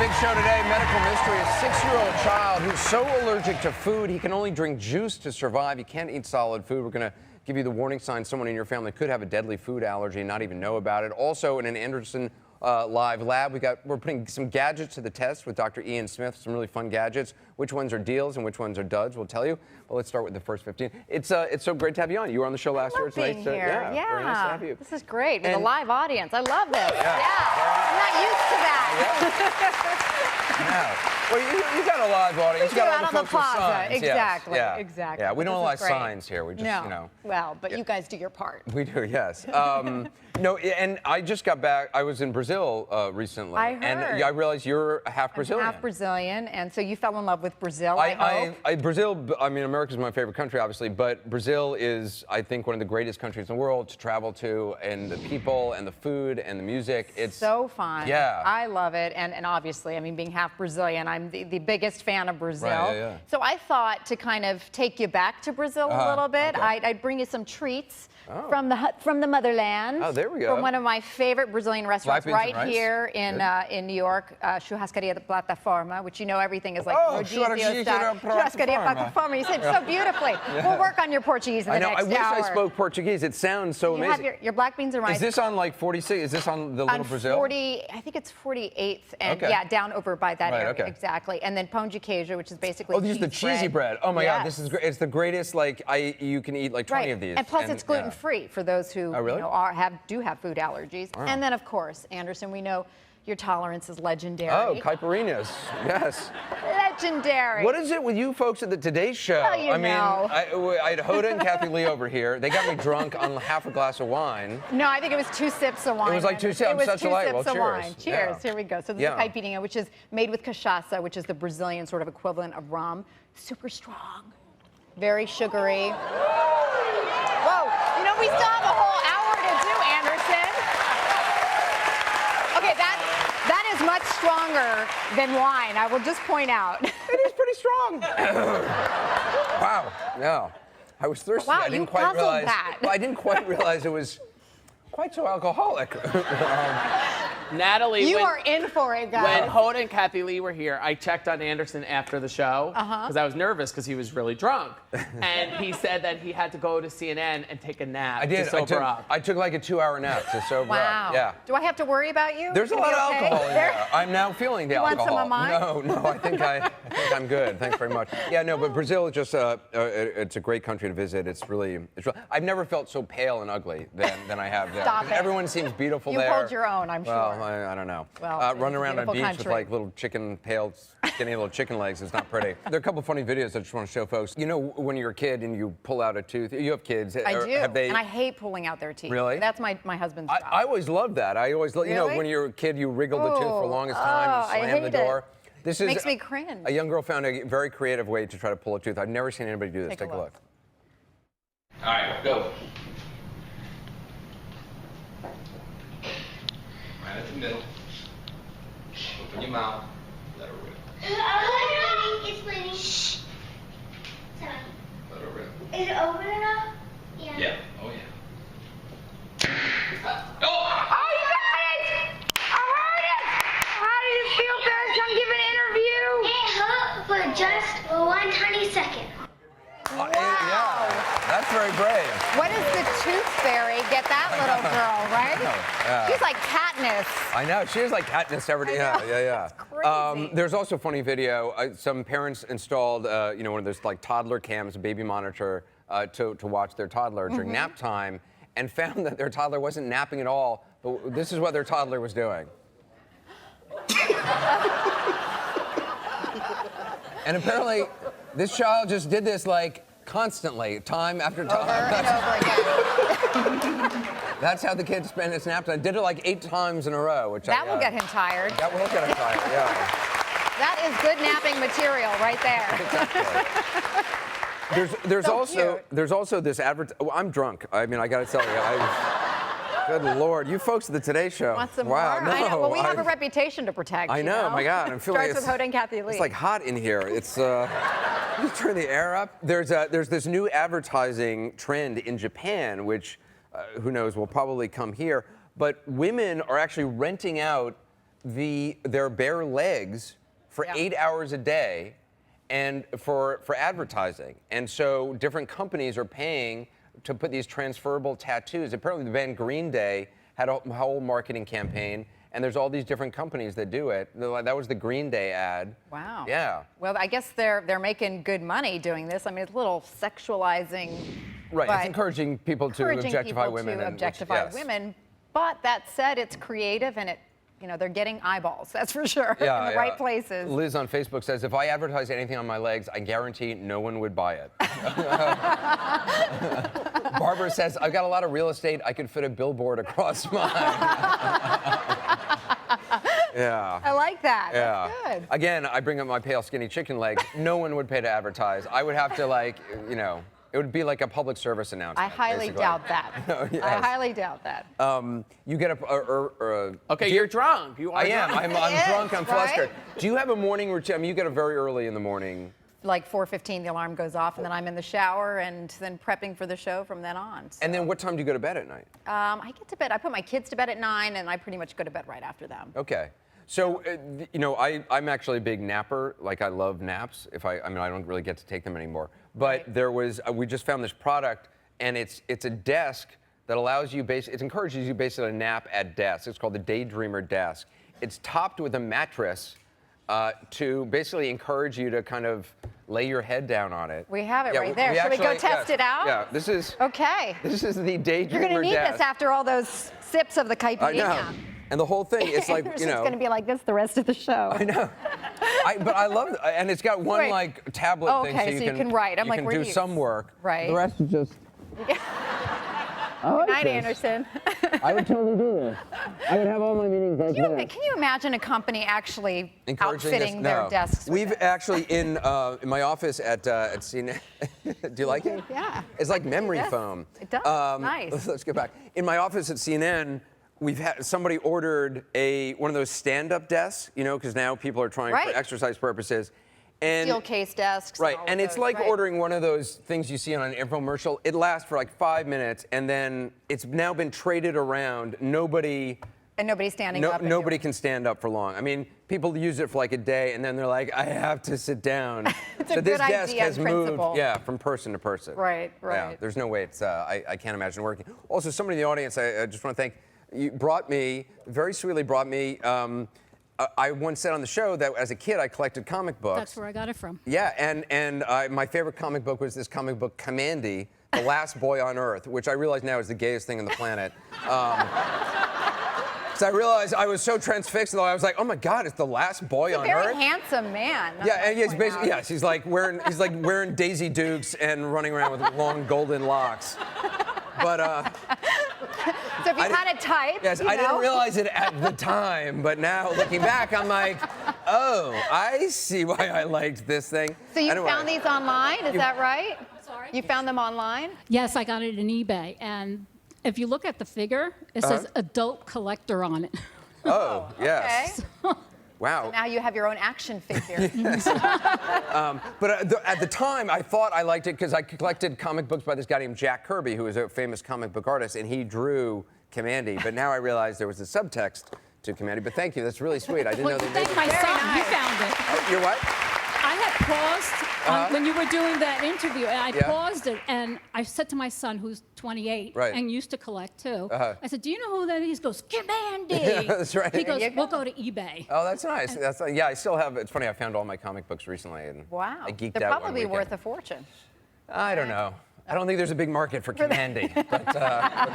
big show today, medical mystery. A 6-year-old child who's so allergic to food, he can only drink juice to survive. He can't eat solid food. We're going to give you the warning signs. Someone in your family could have a deadly food allergy and not even know about it. Also, in an Anderson live lab, we're putting some gadgets to the test with Dr. Ian Smith, some really fun gadgets. Which ones are deals and which ones are duds, we'll tell you. Well, let's start with the first 15. It's so great to have you on. You were on the show last year. It's nice to, here. yeah, very nice to have you. This is great with a live audience. I love this. Yeah. I'm not used to that. Yeah. Well, you got a live audience. You got all the folks with signs. Exactly. Yes. Yeah. Exactly. Yeah. We don't allow great. signs here. We just, no. you know. Well, but you guys do your part. We do, yes. No, and I just got back. I was in Brazil recently. I heard. And I realized you're half Brazilian. I'm half Brazilian, and so you fell in love with Brazil, I hope. Brazil, I mean, America's my favorite country, obviously, but Brazil is, I think, one of the greatest countries in the world to travel to, and the people, and the food, and the music. It's so fun. Yeah. I love it, and obviously, I mean, being half Brazilian, I'm the biggest fan of Brazil. Right, yeah. So I thought to kind of take you back to Brazil a little bit, okay. I'd bring you some treats. From the motherland. Oh, there we go. From one of my favorite Brazilian restaurants right here in New York, Churrascaria da Plataforma, which you know everything is like rodizio style. Churrascaria Plataforma. You said so beautifully. We'll work on your Portuguese in the next hour. I wish I spoke Portuguese. It sounds so amazing. Have your black beans and rice. Is this on like 46? Is this on the Little Brazil? 40, I think it's 48th, and yeah, down over by that area. Okay. Exactly. And then pão de queijo, which is basically this is the cheesy bread. Oh my God, this is great. It's the greatest. Like you can eat like 20 of these. And plus, it's gluten free for those who do have food allergies. Wow. And then, of course, Anderson, we know your tolerance is legendary. Oh, caipirinhas, yes. Legendary. What is it with you folks at the Today Show? Well, I mean, I had Hoda and Kathy Lee over here. They got me drunk on half a glass of wine. No, I think it was 2 sips of wine. It was like 2 sips. I'm such a light. Well, cheers. Wine. Cheers. Yeah. Here we go. So this is caipirinha, which is made with cachaça, which is the Brazilian sort of equivalent of rum. Super strong. Very sugary. Whoa. You know, we still have a whole hour to do, Anderson. Okay, that is much stronger than wine, I will just point out. It is pretty strong. Wow. No. I was thirsty. Wow, I didn't quite realize. Well, I didn't quite realize it was quite so alcoholic. Natalie, you are in for it, guys. When Hoda and Kathy Lee were here, I checked on Anderson after the show because I was nervous because he was really drunk. And he said that he had to go to CNN and take a nap to sober up. I took like a 2-hour nap to sober up. Yeah. Do I have to worry about you? There's a lot of alcohol in there. I'm now feeling the alcohol. Want some of mine? No, I think I'm good. Thanks very much. Yeah, no, but Brazil is just it's a great country to visit. It's really I've never felt so pale and ugly than I have there. Stop it. Everyone seems beautiful there. You hold your own, I'm sure. Well, I don't know. Well, running around on a beach with like little chicken skinny little chicken legs is not pretty. There are a couple funny videos I just want to show folks. You know, when you're a kid and you pull out a tooth, you have kids. I do, and I hate pulling out their teeth. Really? That's my husband's job. I always loved that. I always, you know, when you're a kid, you wriggle the tooth for the longest time, you slam the door. This makes me cringe. A young girl found a very creative way to try to pull a tooth. I've never seen anybody do this. Take a look. All right, go. Right at the middle. Open your mouth. Let her rip. It's bleeding. Shh. Sorry. Let her rip. Is it open enough? Yeah. Yeah. Oh, yeah. Oh! Oh, you got it! I heard it! How do you feel first time giving an interview? It hurt for just 1 tiny second. Wow. Yeah, that's very brave. What is the tooth fairy? Get that little girl, right? She's like Katniss. I know. She is like Katniss every day. Yeah. It's crazy. There's also a funny video. Some parents installed, one of those like toddler cams, a baby monitor, to watch their toddler during nap time, and found that their toddler wasn't napping at all. But this is what their toddler was doing. And apparently, this child just did this like constantly, time after time. Over and over again. That's how the kid spent his nap time. Did it like 8 times in a row, which that will get him tired. That will get him tired. Yeah. That is good napping material right there. There's also this I'm drunk. I mean, I got to tell you, good Lord, you folks at the Today Show. Want some wow, more? no, I know. Well, we have a reputation to protect. I know. My God, I'm feeling. Starts with Hoda and Kathy Lee. It's like hot in here. It's. You turn the air up. There's this new advertising trend in Japan, which, who knows, will probably come here. But women are actually renting out their bare legs for 8 hours a day and for advertising. And so different companies are paying to put these transferable tattoos. Apparently the band Green Day had a whole marketing campaign, and there's all these different companies that do it. That was the Green Day ad. Wow. Yeah. Well, I guess they're making good money doing this. I mean, it's a little sexualizing. Right, but it's encouraging people to objectify women. To objectify women. But that said, it's creative and they're getting eyeballs, that's for sure, in the right places. Liz on Facebook says, if I advertise anything on my legs, I guarantee no one would buy it. Barbara says, I've got a lot of real estate. I could fit a billboard across mine. Yeah. I like that. Yeah. That's good. Again, I bring up my pale, skinny chicken legs. No one would pay to advertise. I would have to, it would be like a public service announcement. I highly doubt that. Yes. I highly doubt that. You get Okay, you're drunk. You are I am. drunk. I'm drunk. I'm right? flustered. Do you have a morning routine? I mean, you get up very early in the morning. Like 4:15, the alarm goes off, and then I'm in the shower and then prepping for the show from then on. So. And then what time do you go to bed at night? I get to bed. I put my kids to bed at 9, and I pretty much go to bed right after them. Okay. So, I'm actually a big napper. Like, I love naps. I don't really get to take them anymore. But we just found this product, and it's a desk that allows you, it encourages you basically to nap at desk. It's called the Daydreamer Desk. It's topped with a mattress to basically encourage you to kind of lay your head down on it. We have it right there. Should we go test it out? Yeah, this is. Okay. This is the Daydreamer Desk. You're going to need this after all those sips of the caipirinha. I know. And the whole thing, it's like, It's going to be like this the rest of the show. I know. But I love it. And it's got one, tablet thing. Okay, so you can write. I'm like, you where can do do some work. Right. The rest is just... Good night, Anderson. I would totally do this. I would have all my meetings like that. Can you imagine a company actually outfitting this? their desks? We've actually, in my office at CNN, do you like it? Yeah. It's like memory It does. foam. It does. Nice. Let's get back. In my office at CNN, we've had somebody ordered one of those stand-up desks, because now people are trying for exercise purposes. And steel case desks. Right, and it's like right. ordering one of those things you see on an infomercial. It lasts for like 5 minutes, and then it's now been traded around. And nobody's standing up. Nobody can stand up for long. I mean, people use it for like a day, and then they're like, I have to sit down. It's a so this good desk idea has in moved, principle. from person to person. Right. Yeah, there's no way it's. I can't imagine working. Also, somebody in the audience, I just want to thank. You very sweetly brought me. I once said on the show that as a kid I collected comic books. That's where I got it from. Yeah, and my favorite comic book was this comic book, Commandy, The Last Boy on Earth, which I realize now is the gayest thing on the planet. So I realized I was so transfixed, though I was like, oh my God, it's the last boy on Very Earth. handsome man. Yeah, and he's basically he's like wearing Daisy Dukes and running around with long golden locks. But so if you had a type, yes, I didn't realize it at the time, but now looking back, I'm like, oh, I see why I liked this thing. So you found these online, is that right? Sorry? You found them online? Yes, I got it on eBay. And if you look at the figure, it says adult collector on it. Oh, yes. Okay. Wow. So now you have your own action figure. But at the time, I thought I liked it because I collected comic books by this guy named Jack Kirby, who is a famous comic book artist, and he drew Commandy. But now I realize there was a subtext to Commandy. But thank you, that's really sweet. I didn't know they made Thank my it. son, nice. he found it. You're what? I had paused when you were doing that interview, and I paused it, and I said to my son, who's 28 and used to collect too, I said, do you know who that is? He goes, Commandy. Yeah, that's right. He goes, we'll go to eBay. Oh, that's nice. Yeah, I still have. It's funny. I found all my comic books recently, and Wow. I geeked They're out. probably one weekend. worth a fortune. I don't know. I don't think there's a big market for Commandy, but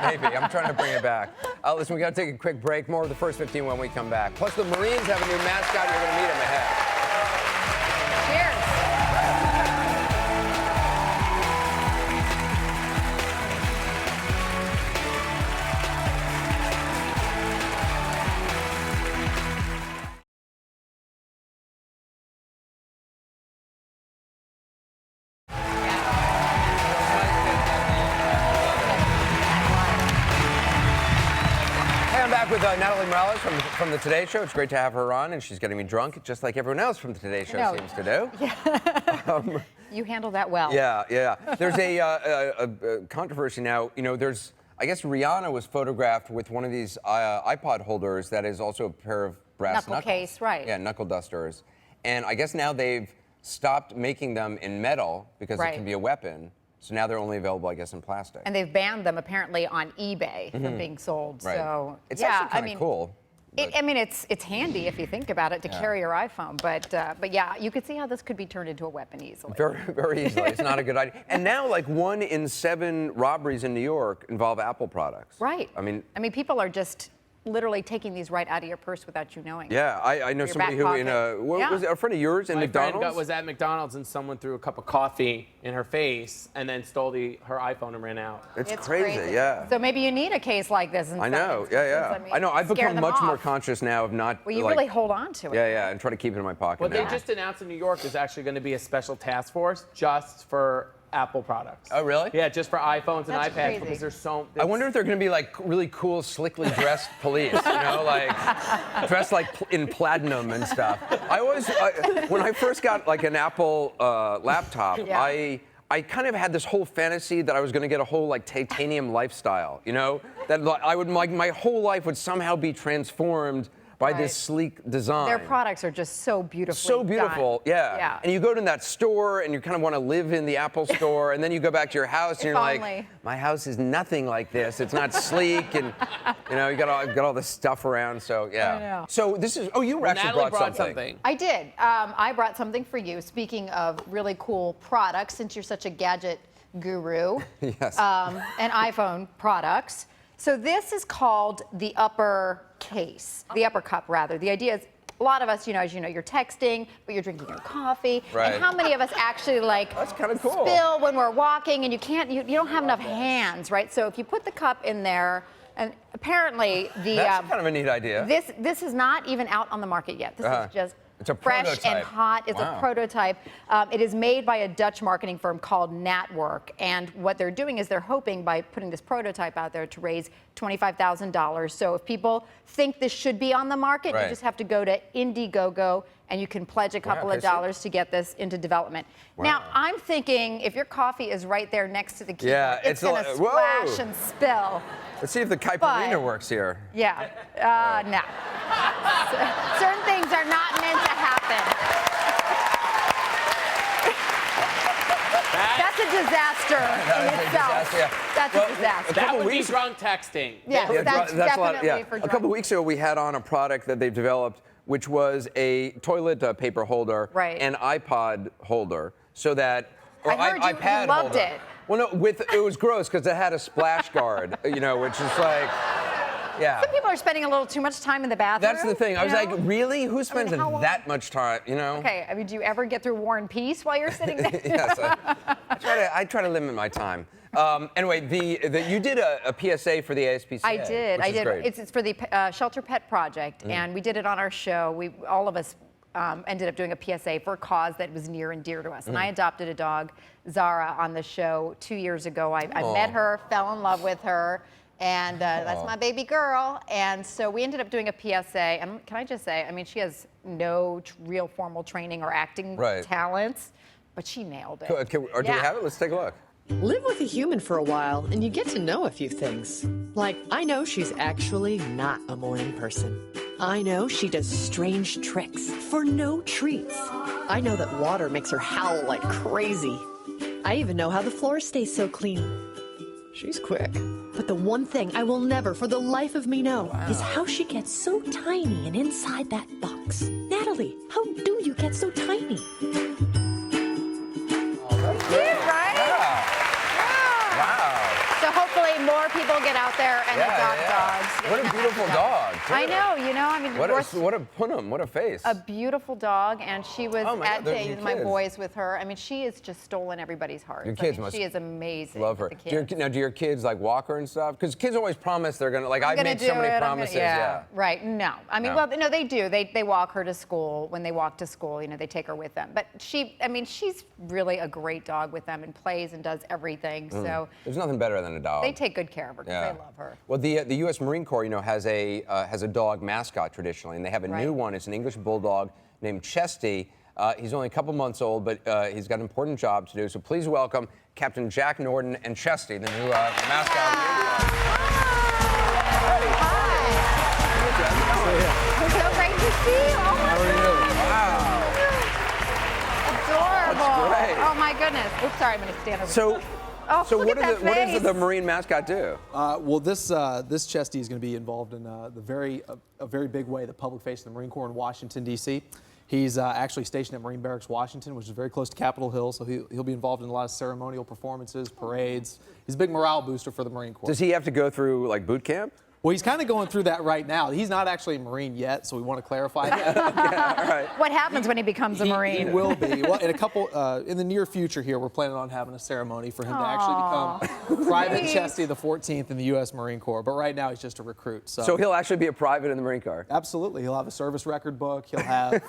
maybe. I'm trying to bring it back. Listen, we got to take a quick break. More of the first 15 when we come back. Plus, the Marines have a new mascot. You're going to meet him ahead. Cheers. Hey, I'm back with Natalie Morales from the Today Show. It's great to have her on, and she's getting me drunk, just like everyone else from the Today Show seems to do. You handle that well. Yeah. There's a controversy now. There's I guess Rihanna was photographed with one of these iPod holders that is also a pair of brass knuckles. Case, right. Yeah, knuckle dusters. And I guess now they've stopped making them in metal because it can be a weapon. So now they're only available, I guess, in plastic. And they've banned them apparently on eBay from being sold. Right. So it's actually kind of cool. I mean, it's handy if you think about it to carry your iPhone, but yeah, you could see how this could be turned into a weapon easily. Very, very easily. It's not a good idea. And now, like 1 in 7 robberies in New York involve Apple products. Right. I mean, people are just literally taking these right out of your purse without you knowing. Yeah, I know somebody who was it a friend of yours in McDonald's? My friend was at McDonald's and someone threw a cup of coffee in her face and then stole her iPhone and ran out. It's crazy, yeah. So maybe you need a case like this. I know, yeah. I know. I've become much more conscious now of not. Well, you really hold on to it. Yeah, and try to keep it in my pocket. What they just announced in New York is actually going to be a special task force just for Apple products. Oh, really? Yeah, just for iPhones and That's iPads crazy. because there's so. I wonder if they're going to be like really cool, slickly dressed police, you know, like dressed like in platinum and stuff. When I first got like an Apple laptop, I kind of had this whole fantasy that I was going to get a whole like titanium lifestyle, you know, that my whole life would somehow be transformed by this sleek design. Their products are just so beautiful. So beautiful, yeah. And you go to that store and you kind of want to live in the Apple store, and then you go back to your house and you're like, my house is nothing like this. It's not sleek, and you know, you got all this stuff around. So yeah. I know. So this is. Oh, you actually Natalie brought something. I did. I brought something for you. Speaking of really cool products, since you're such a gadget guru. Yes. And iPhone products. So this is called the upper case, the upper cup rather. The idea is a lot of us, you know, as you know, you're texting, but you're drinking your coffee. Right. And how many of us actually like That's kind of cool. spill when we're walking and you don't have enough hands, right? So if you put the cup in there, and apparently That's kind of a neat idea. This is not even out on the market yet. This is just It's a fresh prototype. and hot. It's a prototype. It is made by a Dutch marketing firm called Natwork. And what they're doing is they're hoping by putting this prototype out there to raise $25,000. So if people think this should be on the market, you just have to go to Indiegogo and you can pledge a couple of dollars to get this into development. Now, I'm thinking if your coffee is right there next to the keyboard, it's going to splash and spill. Let's see if the caipirinha works here. Yeah, no. Certain things are not meant to happen. That's a disaster in itself. That's a disaster. That would be drunk texting. Yes, that's definitely for drunk. A couple weeks ago, we had on a product that they've developed, which was a toilet paper holder and iPod holder, so that I heard you loved it. Well, no, it was gross because it had a splash guard, you know, which is like, yeah. Some people are spending a little too much time in the bathroom. That's the thing. I was like, really? Who spends that much time, you know? Okay, I mean, do you ever get through War and Peace while you're sitting there? Yes, I try to limit my time. Anyway, you did a PSA for the ASPCA. I did. Great. It's for the Shelter Pet Project, and we did it on our show. All of us ended up doing a PSA for a cause that was near and dear to us. And I adopted a dog, Zara, on the show 2 years ago. I met her, fell in love with her, and that's my baby girl. And so we ended up doing a PSA. And can I just say, I mean, she has no real formal training or acting talents, but she nailed it. Do we have it? Let's take a look. Live with a human for a while and you get to know a few things. Like, I know she's actually not a morning person. I know she does strange tricks for no treats. I know that water makes her howl like crazy. I even know how the floor stays so clean. She's quick. But the one thing I will never for the life of me know is how she gets so tiny and inside that box. Natalie, how do you get so tiny? So hopefully more people get out there and adopt dogs. What a beautiful dog. Too. I know, you know, I mean, what a punum, what a face. A beautiful dog, and she was at my boys with her. I mean, she has just stolen everybody's heart. Your kids must. She is amazing. Love her. Now, do your kids like walk her and stuff? Because kids always promise they're gonna I've made so many promises. Right. No. I mean, well, no, they do. They walk her to school. When they walk to school, you know, they take her with them. But she's really a great dog with them and plays and does everything. So there's nothing better than a dog. They take good care of her because they love her. Well, the U.S. Marine Corps, you know, has a dog mascot traditionally, and they have a new one. It's an English bulldog named Chesty. He's only a couple months old, but he's got an important job to do. So please welcome Captain Jack Norton and Chesty, the new mascot. It's so great to see you. Oh my God. Wow. Adorable. That's great. Oh my goodness. Oops, sorry, I'm going to stand over. So look at that what does face. the Marine mascot do? Well, this Chesty is going to be involved in a very big way the public face of the Marine Corps in Washington, D.C. He's actually stationed at Marine Barracks, Washington, which is very close to Capitol Hill, so he'll be involved in a lot of ceremonial performances, parades. He's a big morale booster for the Marine Corps. Does he have to go through, like, boot camp? Well, he's kind of going through that right now. He's not actually a Marine yet, so we want to clarify that. Yeah, all right. What happens when he becomes a Marine? He will be. Well, in the near future here, we're planning on having a ceremony for him to actually become Private Chesty the 14th in the U.S. Marine Corps. But right now, he's just a recruit. So he'll actually be a private in the Marine Corps? Absolutely. He'll have a service record book. He'll have,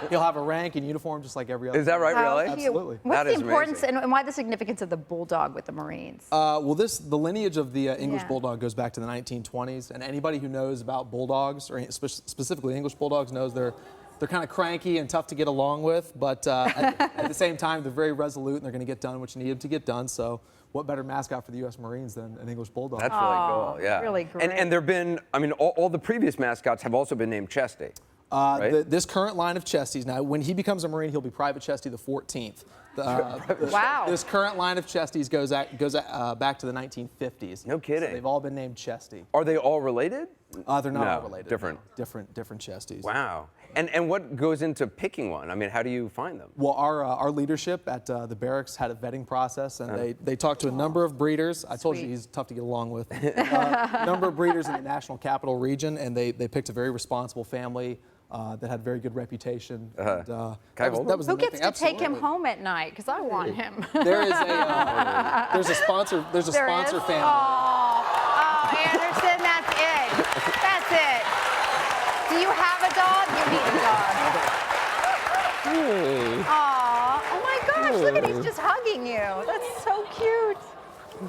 he'll have a rank and uniform just like every other. Is that right, really? Absolutely. What's That the is importance amazing. and why the significance of the bulldog with the Marines? Well, the lineage of the English Yeah. bulldog goes back to the 1920s, and anybody who knows about bulldogs, or specifically English bulldogs, knows they're kind of cranky and tough to get along with, but at the same time, they're very resolute and they're going to get done what you need them to get done. So what better mascot for the U.S. Marines than an English bulldog? That's really cool, yeah. Really great. And there have been, I mean, all the previous mascots have also been named Chesty. Right? This current line of Chesties, now when he becomes a Marine, he'll be Private Chesty the 14th. Wow. This current line of Chesties goes back to the 1950s. No kidding. So they've all been named Chesty. Are they all related? They're not No, all related. different. No. Different Chesties. Wow. And what goes into picking one? I mean, how do you find them? Well, our leadership at the barracks had a vetting process, and they talked to a number of breeders. I told you he's tough to get along with. A number of breeders in the National Capital Region, and they picked a very responsible family that had very good reputation. And, Can I hold that was the Who main gets thing. to take him Absolutely. home at night? Because I want him. There's a sponsor. There's a There sponsor is? family. Oh, Anderson, that's it. That's it. Do you have a dog? You need a dog. Aw, oh my gosh, look at he's just hugging you. That's so cute.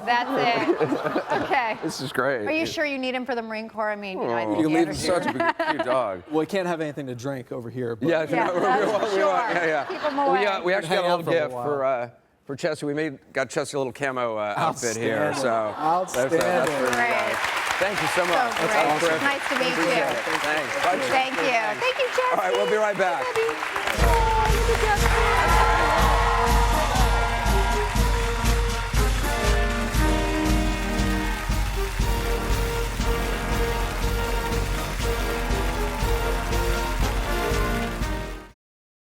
That's it. Okay. This is great. Are you sure you need him for the Marine Corps? I mean, I think You leave him Anderson- Such a big, cute dog. Well, we can't have anything to drink over here. But Yeah, Yeah, that's sure. yeah. Keep him away. We actually Hang got a out little for a gift while. for Chesty. Got Chesty a little camo outfit here. Outstanding. So Outstanding. That's for you Great. guys. Thank you so much. So That's great. terrific. Nice to meet you. Thanks. Bye, Thank you. Thank you, Jesse. All right, we'll be right back. Buddy.